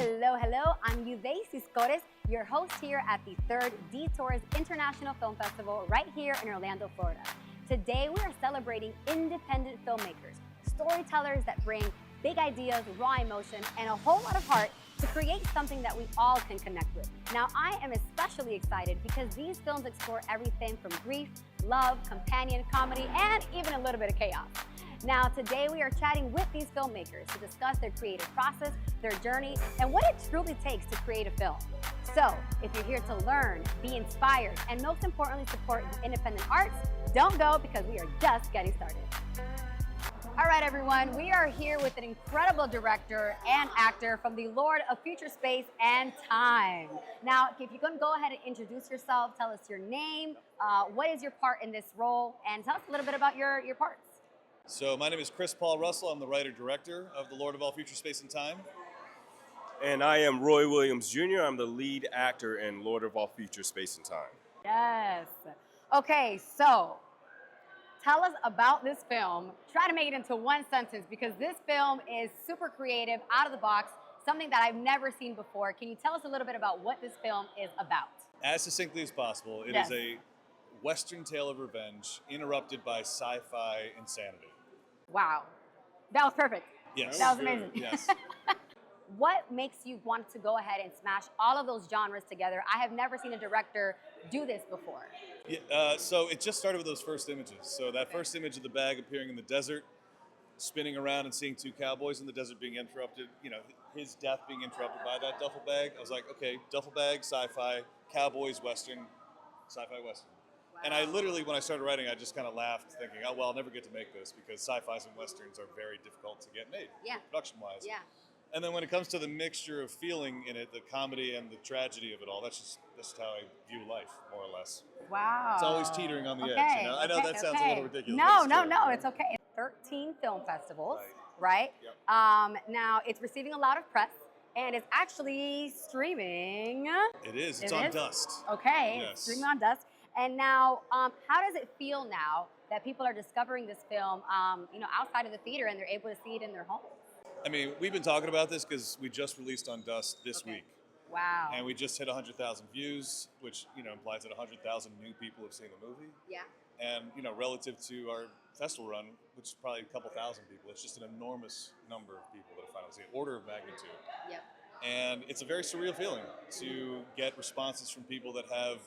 Hello, hello. I'm Yudeysis Cores, your host here at the 3rd Detours International Film Festival right here in Orlando, Florida. Today we are celebrating independent filmmakers, storytellers that bring big ideas, raw emotion, and a whole lot of heart to create something that we all can connect with. Now, I am especially excited because these films explore everything from grief, love, companion, comedy, and even a little bit of chaos. Now, today we are chatting with these filmmakers to discuss their creative process, their journey, and what it truly takes to create a film. So, if you're here to learn, be inspired, and most importantly, support the independent arts, don't go because we are just getting started. All right, everyone, we are here with an incredible director and actor from the Lord of Future Space and Time. Now, if you can go ahead and introduce yourself, tell us your name, what is your part in this role, and tell us a little bit about your parts. So my name is Chris Paul Russell. I'm the writer-director of The Lord of All Future Space and Time. And I am Roy Williams Jr. I'm the lead actor in Lord of All Future Space and Time. Yes. Okay, so tell us about this film. Try to make it into one sentence because this film is super creative, out of the box, something that I've never seen before. Can you tell us a little bit about what this film is about? As succinctly as possible, it is a Western tale of revenge interrupted by sci-fi insanity. Wow. That was perfect. Yes. That was amazing. Yes. What makes you want to go ahead and smash all of those genres together? I have never seen a director do this before. Yeah, so it just started with those first images. So that first image of the bag appearing in the desert, spinning around and seeing two cowboys in the desert being interrupted, you know, his death being interrupted by that duffel bag. I was like, okay, duffel bag, sci-fi, cowboys, Western, sci-fi, Western. And I literally, when I started writing, I just kind of laughed, thinking, oh, well, I'll never get to make this because sci-fis and Westerns are very difficult to get made, production-wise. Yeah. And then when it comes to the mixture of feeling in it, the comedy and the tragedy of it all, that's just how I view life, more or less. Wow. It's always teetering on the edge. You know? I know that sounds a little ridiculous. No, it's okay. 13 film festivals, right? Yep. Now, it's receiving a lot of press. And it's actually streaming. It is. It's on Dust. Okay. Yes. It's streaming on Dust. And now, how does it feel now that people are discovering this film, outside of the theater and they're able to see it in their homes? I mean, we've been talking about this because we just released on Dust this week. Wow. And we just hit 100,000 views, which, implies that 100,000 new people have seen the movie. Yeah. And, relative to our festival run, which is probably a couple thousand people, it's just an enormous number of people that have finally seen it, order of magnitude. Yep. And it's a very surreal feeling to get responses from people that have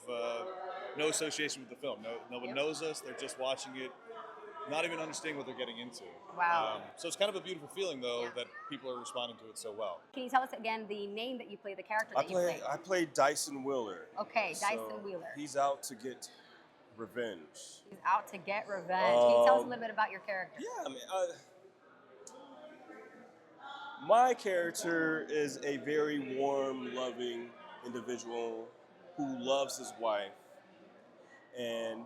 no association with the film. No one knows us, they're just watching it, not even understanding what they're getting into. Wow. So it's kind of a beautiful feeling, though, that people are responding to it so well. Can you tell us again the name that you play, the character that you play? I play Dyson Wheeler. Okay, Dyson Wheeler. He's out to get revenge. He's out to get revenge. Can you tell us a little bit about your character? Yeah, I mean, my character is a very warm, loving individual who loves his wife and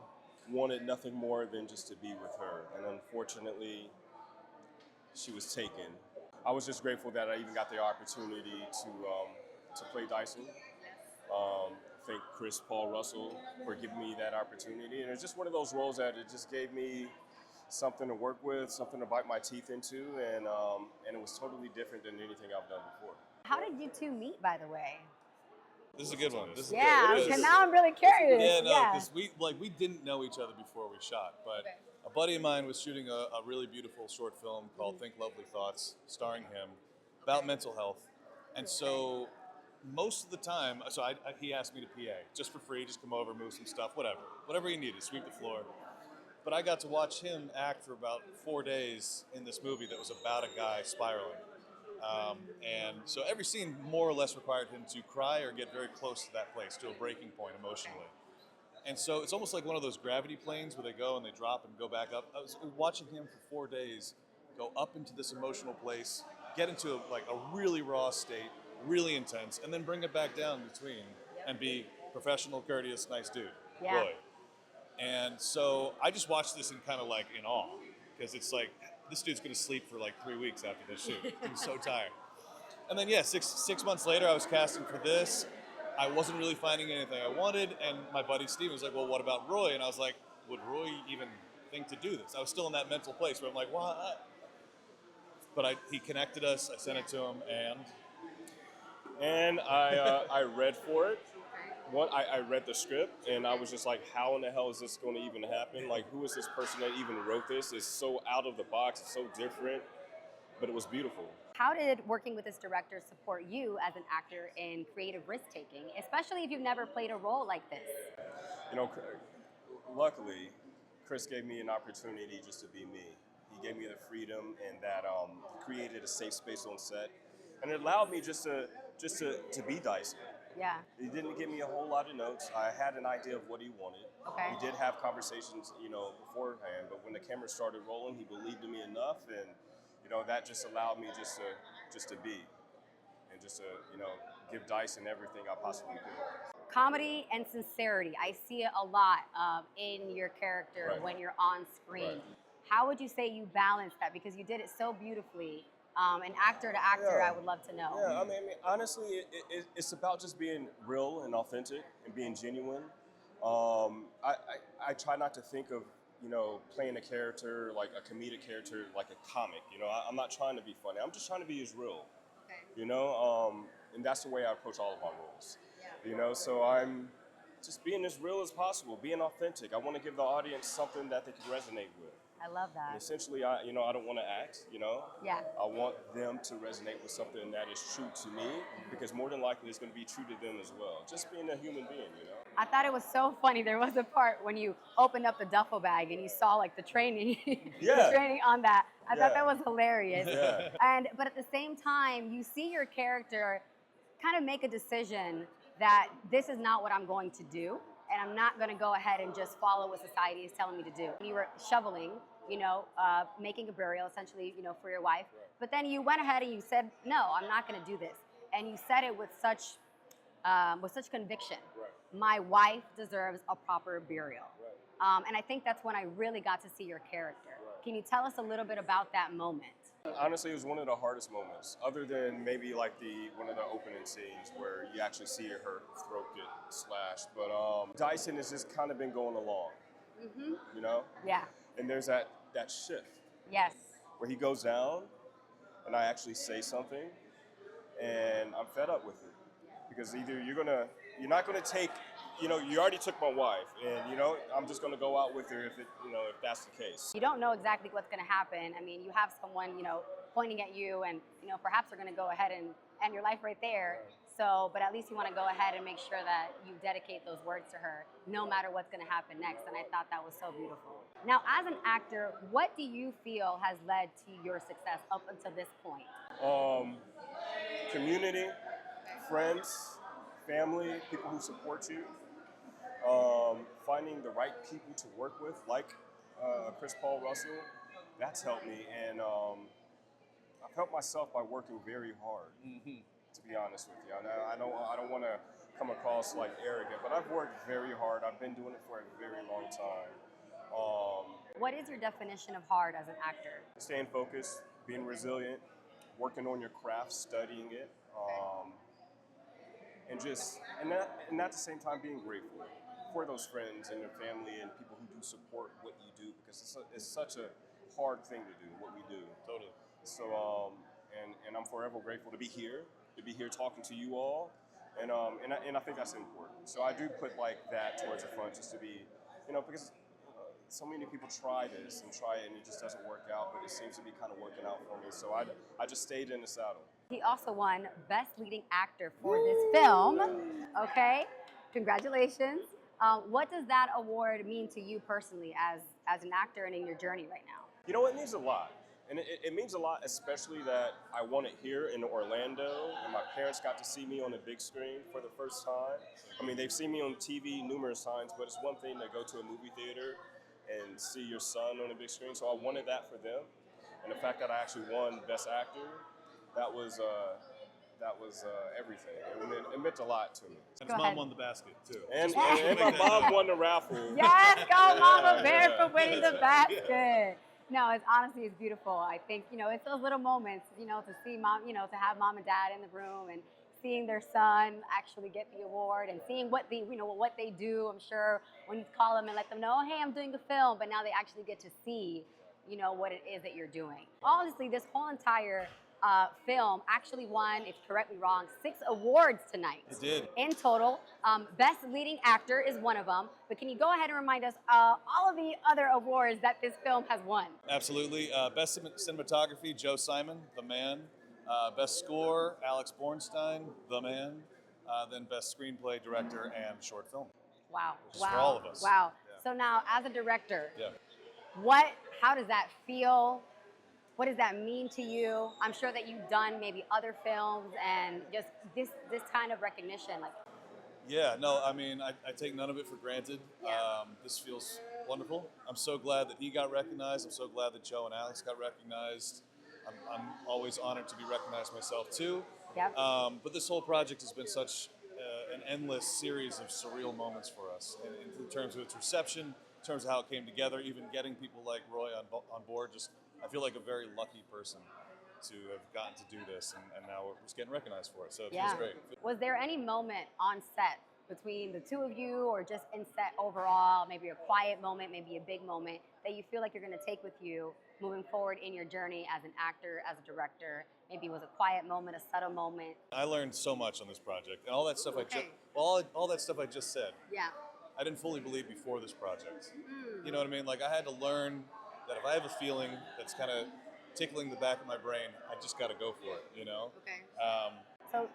wanted nothing more than just to be with her. And unfortunately, she was taken. I was just grateful that I even got the opportunity to play Dyson. Thank Chris Paul Russell for giving me that opportunity. And it's just one of those roles that it just gave me something to work with, something to bite my teeth into, and it was totally different than anything I've done before. How did you two meet, by the way? This is a good one. This is because now I'm really curious. Yeah, no, because we didn't know each other before we shot, but a buddy of mine was shooting a really beautiful short film called Think Lovely Thoughts, starring him, about mental health. And so most of the time, he asked me to PA, just for free, just come over, move some stuff, whatever he needed, sweep the floor. But I got to watch him act for about 4 days in this movie that was about a guy spiraling. And so every scene more or less required him to cry or get very close to that place, to a breaking point emotionally. And so it's almost like one of those gravity planes where they go and they drop and go back up. I was watching him for 4 days go up into this emotional place, get into a really raw state, really intense, and then bring it back down between and be professional, courteous, nice dude. Yeah. Roy. And so I just watched this in kind of in awe, because it's like, this dude's gonna sleep for 3 weeks after this shoot. I'm so tired. And then six months later, I was casting for this. I wasn't really finding anything I wanted, and my buddy Steven was like, well, what about Roy? And I was like, would Roy even think to do this? I was still in that mental place where I'm like, what? But he connected us, I sent it to him, and And I read for it. I read the script, and I was just like, how in the hell is this going to even happen? Like, who is this person that even wrote this? It's so out of the box, it's so different, but it was beautiful. How did working with this director support you as an actor in creative risk-taking, especially if you've never played a role like this? You know, luckily, Chris gave me an opportunity just to be me. He gave me the freedom, and that he created a safe space on set, and it allowed me just to be Dyson. Yeah. He didn't give me a whole lot of notes. I had an idea of what he wanted. Okay. We did have conversations, beforehand, but when the camera started rolling, he believed in me enough, and that just allowed me just to be, and just to give Dyson everything I possibly could. Comedy and sincerity, I see it a lot in your character Right. when you're on screen. Right. How would you say you balance that? Because you did it so beautifully. And actor to actor, Yeah. I would love to know. Yeah, I mean honestly, it's about just being real and authentic and being genuine. I try not to think of playing a character like a comedic character like a comic. I'm not trying to be funny. I'm just trying to be as real. Okay. And that's the way I approach all of my roles. So I'm just being as real as possible, being authentic. I want to give the audience something that they can resonate with. I love And that. essentially, I don't want to act. Yeah. I want them to resonate with something that is true to me, because more than likely it's going to be true to them as well. Just being a human being. I thought it was so funny. There was a part when you opened up the duffel bag and you saw like the training, Yeah. the training on that. I thought Yeah. that was hilarious. Yeah. But at the same time, you see your character kind of make a decision that this is not what I'm going to do, and I'm not going to go ahead and just follow what society is telling me to do. You were shoveling, making a burial essentially, for your wife. Right. But then you went ahead and you said, no, I'm not going to do this. And you said it with such conviction. Right. My wife deserves a proper burial. Right. And I think that's when I really got to see your character. Right. Can you tell us a little bit about that moment? Honestly, it was one of the hardest moments, other than maybe like one of the opening scenes where you actually see her throat get slashed. But Dyson has just kind of been going along, Yeah. And there's that shift Yes. where he goes down, and I actually say something, and I'm fed up with it, because either you're not gonna take, you already took my wife, and I'm just gonna go out with her if that's the case. You don't know exactly what's going to happen. I mean, you have someone, pointing at you, and, perhaps they're going to go ahead and end your life right there. So, but at least you want to go ahead and make sure that you dedicate those words to her, no matter what's going to happen next. And I thought that was so beautiful. Now, as an actor, what do you feel has led to your success up until this point? Community, friends, family, people who support you. Finding the right people to work with, like Chris Paul Russell, that's helped me, and I've helped myself by working very hard. To be honest with you, I don't want to come across like arrogant, but I've worked very hard. I've been doing it for a very long time. What is your definition of hard as an actor? Staying focused, being resilient, working on your craft, studying it, and at the same time being grateful for those friends and their family and people who do support what you do, because it's such a hard thing to do, what we do. Totally. So, and I'm forever grateful to be here talking to you all, and I think that's important. So I do put like that towards the front, just to be, because so many people try this and it just doesn't work out, but it seems to be kind of working out for me. So I just stayed in the saddle. He also won Best Leading Actor for this film. Okay, congratulations. What does that award mean to you personally as an actor and in your journey right now? It means a lot. And it means a lot, especially that I won it here in Orlando, and my parents got to see me on the big screen for the first time. I mean, they've seen me on TV numerous times, but it's one thing to go to a movie theater and see your son on the big screen. So I wanted that for them. And the fact that I actually won Best Actor, that was everything. It meant a lot to me. And his mom won the basket too. And my mom won the raffle. Yes, go Mama Bear Yeah. for winning the basket. No, it's beautiful. I think, it's those little moments, to see mom, to have mom and dad in the room and seeing their son actually get the award and seeing what they do. I'm sure when you call them and let them know, oh, hey, I'm doing a film, but now they actually get to see, what it is that you're doing. Honestly, this whole entire film actually won, if correctly wrong, 6 awards tonight. It did. In total. Best Leading Actor is one of them. But can you go ahead and remind us all of the other awards that this film has won? Absolutely. Best cinematography, Joe Simon, the man. Best score, Alex Bornstein, the man. Then best screenplay, director, and short film. Wow. Which is for all of us. Wow. Yeah. So now, as a director, Yeah. how does that feel? What does that mean to you? I'm sure that you've done maybe other films and just this kind of recognition. Like, Yeah, no, I mean, I take none of it for granted. Yeah. This feels wonderful. I'm so glad that he got recognized. I'm so glad that Joe and Alex got recognized. I'm always honored to be recognized myself too. Yeah. But this whole project has been such an endless series of surreal moments for us in terms of its reception, in terms of how it came together, even getting people like Roy on board. Just I feel like a very lucky person to have gotten to do this, and now we're just getting recognized for it. So it feels great. Was there any moment on set between the two of you, or just in set overall, maybe a quiet moment, maybe a big moment, that you feel like you're going to take with you moving forward in your journey as an actor, as a director? Maybe it was a quiet moment, a subtle moment. I learned so much on this project, and all that stuff all that stuff I just said. Yeah. I didn't fully believe before this project. You know what I mean? Like I had to learn that if I have a feeling that's kind of tickling the back of my brain, I just got to go for it. You know? Okay. Um, So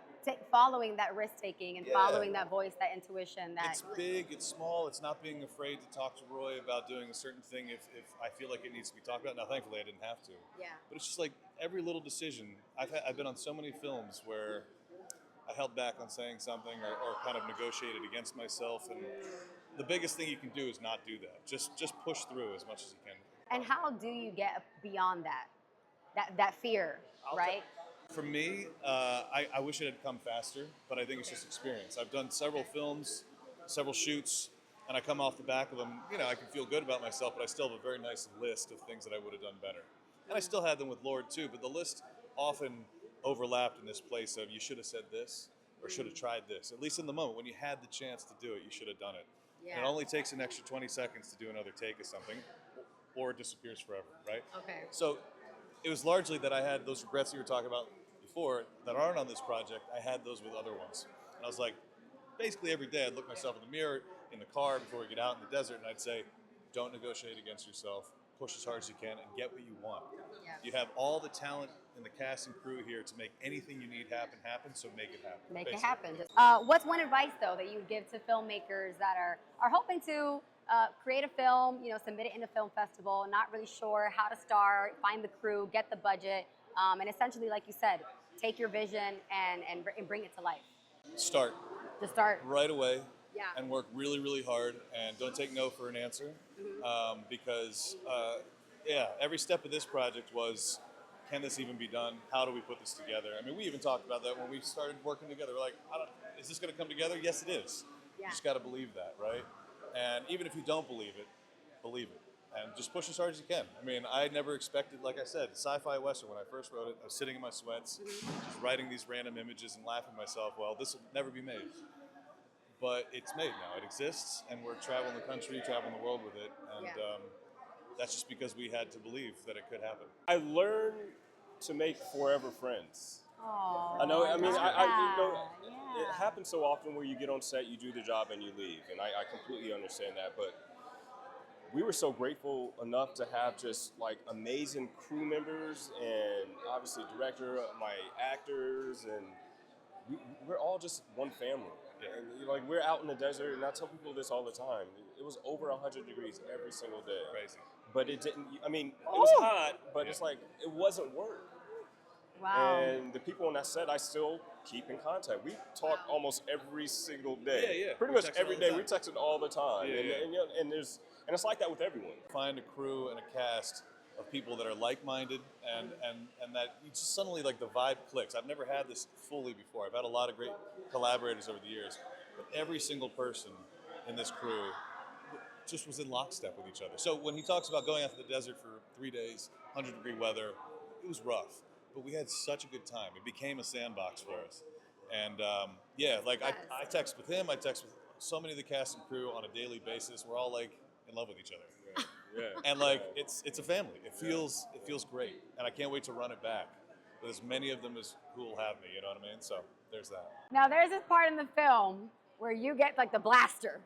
following that risk taking and Yeah. following that voice, that intuition, that it's big, it's small, it's not being afraid to talk to Roy about doing a certain thing if I feel like it needs to be talked about. Now, thankfully, I didn't have to. Yeah. But it's just like every little decision. I've been on so many films where I held back on saying something or kind of negotiated against myself. And the biggest thing you can do is not do that. Just push through as much as you can. And how do you get beyond that fear, right? For me, I wish it had come faster, but I think it's just experience. I've done several films, several shoots, and I come off the back of them. You know, I can feel good about myself, but I still have a very nice list of things that I would have done better. And I still had them with Lord too, but the list often overlapped in this place of you should have said this or should have tried this. At least in the moment, when you had the chance to do it, you should have done it. Yeah. And it only takes an extra 20 seconds to do another take of something, or it disappears forever, right? Okay. So it was largely that I had those regrets you were talking about before that aren't on this project. I had those with other ones. And I was like, basically every day I'd look myself in the mirror, in the car before we get out in the desert, and I'd say, don't negotiate against yourself. Push as hard as you can and get what you want. Yeah. You have all the talent in the cast and crew here to make anything you need happen, so make it happen. Make basically. it happen. What's one advice though that you would give to filmmakers that are hoping to create a film, submit it in a film festival, not really sure how to start, find the crew, get the budget, and essentially, like you said, take your vision and bring it to life? Start. Just start. Right away. Yeah. And work really, really hard, and don't take no for an answer, because every step of this project was, can this even be done? How do we put this together? I mean, we even talked about that when we started working together. We're like, is this going to come together? Yes, it is. Yeah. You just got to believe that, right? And even if you don't believe it, and just push as hard as you can. I mean, I never expected, like I said, sci-fi western. When I first wrote it, I was sitting in my sweats, just writing these random images and laughing to myself. Well, this will never be made. But it's made now. It exists, and we're traveling the country, traveling the world with it, and that's just because we had to believe that it could happen. I learned to make forever friends. Oh, I know. I mean, yeah. it happens so often where you get on set, you do the job, and you leave, and I completely understand that. But we were so grateful enough to have just like amazing crew members, and obviously director, my actors, and we're all just one family. And like we're out in the desert, and I tell people this all the time. It was over 100 degrees every single day. Crazy. But it didn't. I mean, it was hot, but it's like it wasn't work. Wow. And the people on that set, I still keep in contact. We talk almost every single day. Yeah. Pretty We much text every all the day. time. We texted all the time. Yeah. And it's like that with everyone. Find a crew and a cast of people that are like-minded and that you just suddenly like the vibe clicks. I've never had this fully before. I've had a lot of great collaborators over the years, but every single person in this crew just was in lockstep with each other. So when he talks about going out to the desert for 3 days, 100-degree weather, it was rough, but we had such a good time. It became a sandbox for us. And I text with him, I text with so many of the cast and crew on a daily basis. We're all like in love with each other. Yeah. And like it's a family. It feels great, and I can't wait to run it back. with as many of them as who will have me. You know what I mean? So there's that. Now there's this part in the film where you get like the blaster.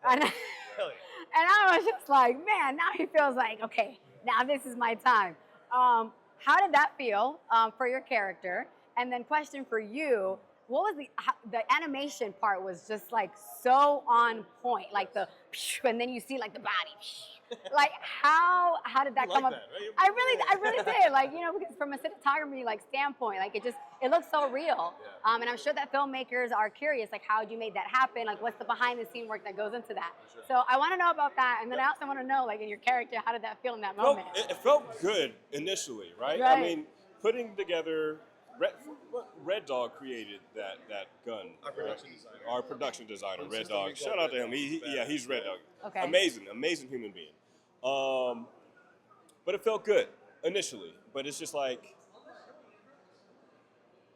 Right. And, Really? and I was just like, man, now he feels like, okay, now this is my time. How did that feel for your character? And then question for you, what was the animation part was just like so on point, like the, and then you see like the body. Like how did that come up? That, right? I really did. Like, you know, because from a cinematography like standpoint, like it looks so real. Yeah. And I'm sure that filmmakers are curious, like how did you make that happen? Like what's the behind the scene work that goes into that? Sure. So I want to know about that. And then I also want to know, like in your character, how did that feel in that moment? It felt good initially, right? Right. I mean, putting together, Red Dog created that gun. Our production designer. Our production designer, It's Red just a Dog. big Shout old out to him. Red Dog. He's Red Dog. Okay. Amazing human being. But it felt good initially. But it's just like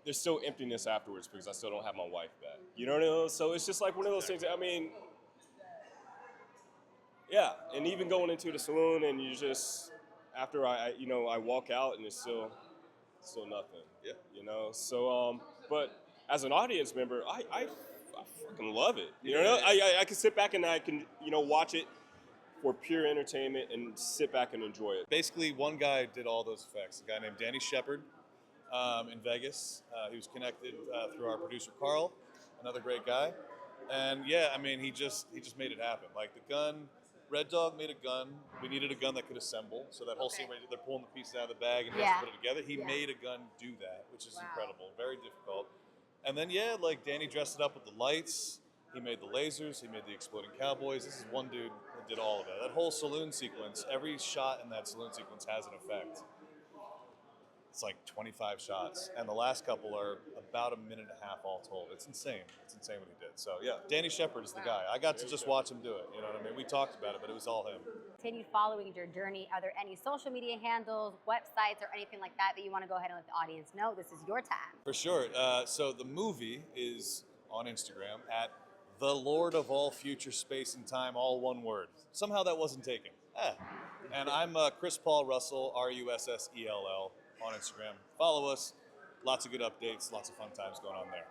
there's still emptiness afterwards because I still don't have my wife back. You know what I mean? So it's just like one of those things. I mean, yeah. And even going into the saloon and you just after I walk out and it's still nothing. Yeah. You know. So but as an audience member, I fucking love it. You know, I can sit back and I can watch it for pure entertainment and sit back and enjoy it. Basically, one guy did all those effects. A guy named Danny Shepard in Vegas. He was connected through our producer Carl, another great guy. And yeah, I mean, he just made it happen. Like the gun, Red Dog made a gun. We needed a gun that could assemble. So that whole scene where they're pulling the pieces out of the bag and he has to put it together. He made a gun do that, which is incredible. Very difficult. And then yeah, like Danny dressed it up with the lights. He made the lasers. He made the exploding cowboys. This is one dude that did all of it. That whole saloon sequence, every shot in that saloon sequence has an effect. It's like 25 shots, and the last couple are about a minute and a half all told. It's insane. It's insane what he did. So yeah, Danny Shepard is the guy. I got to just watch him do it. You know what I mean? We talked about it, but it was all him. Continue following your journey. Are there any social media handles, websites, or anything like that that you want to go ahead and let the audience know? This is your time. For sure. So the movie is on Instagram at The Lord of All Future Space and Time, all one word. Somehow that wasn't taken. And I'm Chris Paul Russell, Russell, on Instagram. Follow us. Lots of good updates, lots of fun times going on there.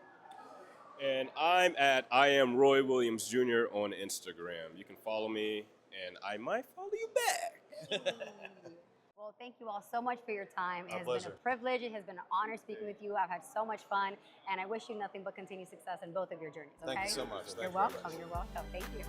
And I'm at I am Roy Williams Jr. on Instagram. You can follow me, and I might follow you back. Well, thank you all so much for your time. It has pleasure. been a privilege. It has been an honor speaking with you. I've had so much fun, and I wish you nothing but continued success in both of your journeys. Okay? Thank you so much. You're welcome. You're welcome. Thank you.